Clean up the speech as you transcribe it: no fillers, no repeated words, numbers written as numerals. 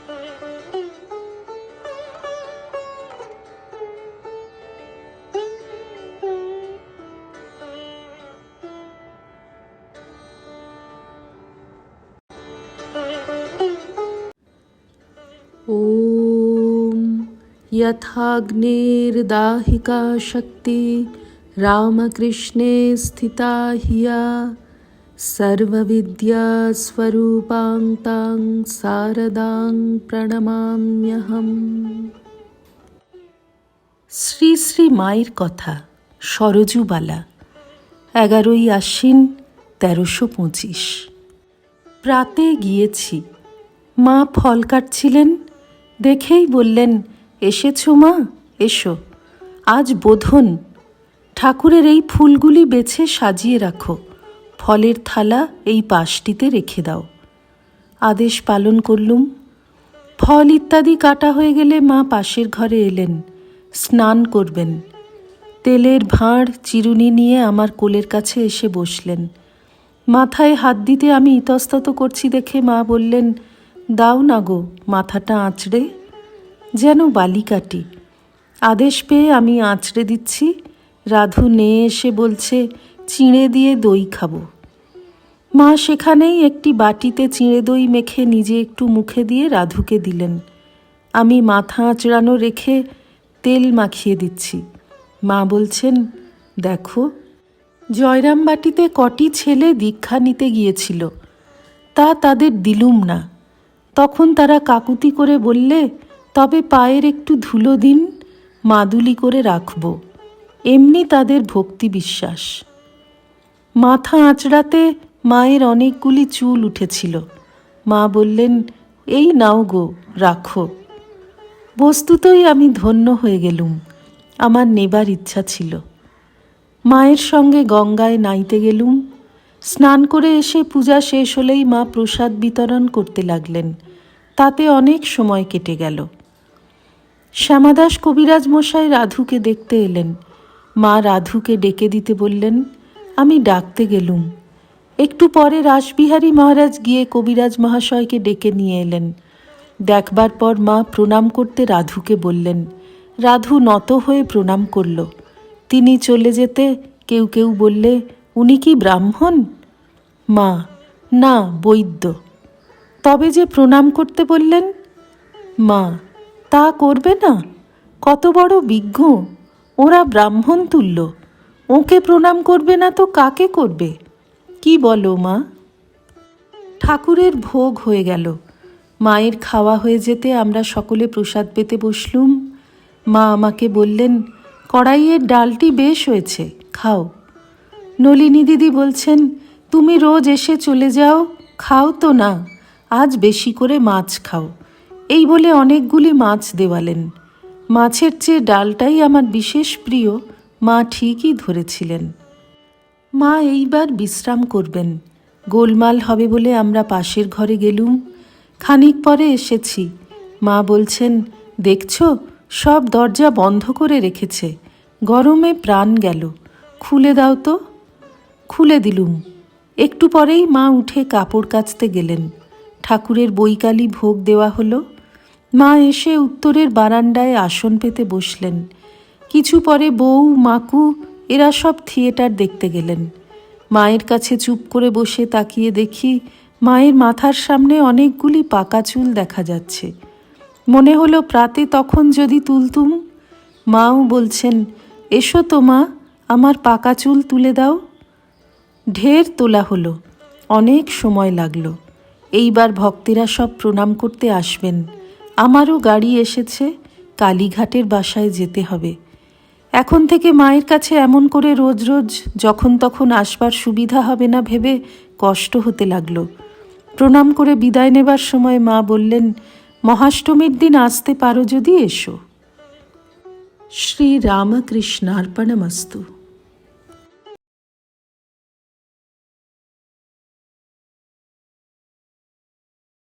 ॐ यथाग्निर्दाहिका शक्ति रामकृष्णे स्थिता हिया सर्वविद्यास्वरूपां तां शारदां প্রণমাম্যহম। শ্রী শ্রী মায়ের কথা, সরজুবালা, 11ই আশ্বিন 1325। প্রাতে গিয়েছি। মা ফল কাটছিলেন, দেখেই বললেন, এসেছো মা, এসো, আজ বোধন, ঠাকুরের এই ফুলগুলি বেছে সাজিয়ে রাখো, ফলের থালা এই পাশটিতে রেখে দাও। আদেশ পালন করলুম। ফল ইত্যাদি কাটা হয়ে গেলে মা পাশের ঘরে এলেন, স্নান করবেন। তেলের ভাঁড় চিরুনি নিয়ে আমার কোলের কাছে এসে বসলেন। মাথায় হাত দিতে আমি ইতস্তত করছি দেখে মা বললেন, দাও না গো মাথাটা আঁচড়ে, যেন বালিকাটি। আদেশ পেয়ে আমি আঁচড়ে দিচ্ছি। রাধু নেয়ে এসে বলছে, চিঁড়ে দিয়ে দই খাবো। মা সেখানেই একটি বাটিতে চিঁড়ে দই মেখে নিজে একটু মুখে দিয়ে রাধুকে দিলেন। আমি মাথা আঁচড়ানো রেখে তেল মাখিয়ে দিচ্ছি। মা বলছেন, দেখো, জয়রামবাটিতে কটি ছেলে দীক্ষা নিতে গিয়েছিল, তা তাদের দিলুম না। তখন তারা কাকুতি করে বললে, তবে পায়ের একটু ধুলো দিন, মাদুলি করে রাখব। এমনি তাদের ভক্তি বিশ্বাস। মাথা আঁচড়াতে মায়ের অনেকগুলি চুল উঠেছিল। মা বললেন, এই নাও গো, রাখো। বস্তুতই আমি ধন্য হয়ে গেলুম। আমার নেবার ইচ্ছা ছিল। মায়ের সঙ্গে গঙ্গায় নাইতে গেলুম। স্নান করে এসে পূজা শেষ হলেই মা প্রসাদ বিতরণ করতে লাগলেন। তাতে অনেক সময় কেটে গেল। শ্যামাদাস কবিরাজ মশাই রাধুকে দেখতে এলেন। মা রাধুকে ডেকে দিতে বললেন। আমি ডাকতে গেলুম। একটু পরে রাসবিহারী মহারাজ গিয়ে কবিরাজ মহাশয়কে ডেকে নিয়ে এলেন। দেখবার পর মা প্রণাম করতে রাধুকে বললেন। রাধু নত হয়ে প্রণাম করল। তিনি চলে যেতে কেউ কেউ বললে, উনি কি ব্রাহ্মণ? মা, না, বৈদ্য। তবে যে প্রণাম করতে বললেন? মা, তা করবে না? কত বড় বিজ্ঞ, ওরা ব্রাহ্মণ তুল্য, ওকে প্রণাম করবে না তো কাকে করবে? কি বলো মা? ঠাকুরের ভোগ হয়ে গেল। মায়ের খাওয়া হয়ে যেতে আমরা সকলে প্রসাদ পেতে বসলুম। মা আমাকে বললেন, কড়াইয়ের ডালটি বেশ হয়েছে, খাও। নলিনী দিদি বলছেন, তুমি রোজ এসে চলে যাও, খাও তো না, আজ বেশি করে মাছ খাও। এই বলে অনেকগুলি মাছ দেওয়ালেন। মাছের চেয়ে ডালটাই আমার বিশেষ প্রিয়, মা ঠিকই ধরেছিলেন। মা এইবার বিশ্রাম করবেন। গোলমাল হবে বলে আমরা পাশের ঘরে গেলুম। খানিক পরে এসেছি। মা বলছেন, দেখছ, সব দরজা বন্ধ করে রেখেছে, গরমে প্রাণ গেল, খুলে দাও তো। খুলে দিলুম। একটু পরেই মা উঠে কাপড় কাচতে গেলেন। ঠাকুরের বৈকালী ভোগ দেওয়া হলো। মা এসে উত্তরের বারান্দায় আসন পেতে বসলেন। কিছু পরে বউ, মাকু এরা সব থিয়েটার দেখতে গেলেন। মায়ের কাছে চুপ করে বসে তাকিয়ে দেখি মায়ের মাথার সামনে অনেকগুলি পাকা চুল দেখা যাচ্ছে। মনে হলো প্রাতে তখন যদি তুলতুম। মাও বলছেন, এসো তো মা, আমার পাকা চুল তুলে দাও। ঢের তোলা হলো, অনেক সময় লাগলো। এইবার ভক্তেরা সব প্রণাম করতে আসবেন। আমারও গাড়ি এসেছে, কালীঘাটের বাসায় যেতে হবে। এখন থেকে মায়ের কাছে এমন করে রোজ রোজ যখন তখন আসবার সুবিধা হবে না ভেবে কষ্ট হতে লাগলো। প্রণাম করে বিদায় নেবার সময় মা বললেন, মহাষ্টমীর দিন আসতে পারো যদি এসো। শ্রী রামকৃষ্ণার্পণমস্তু।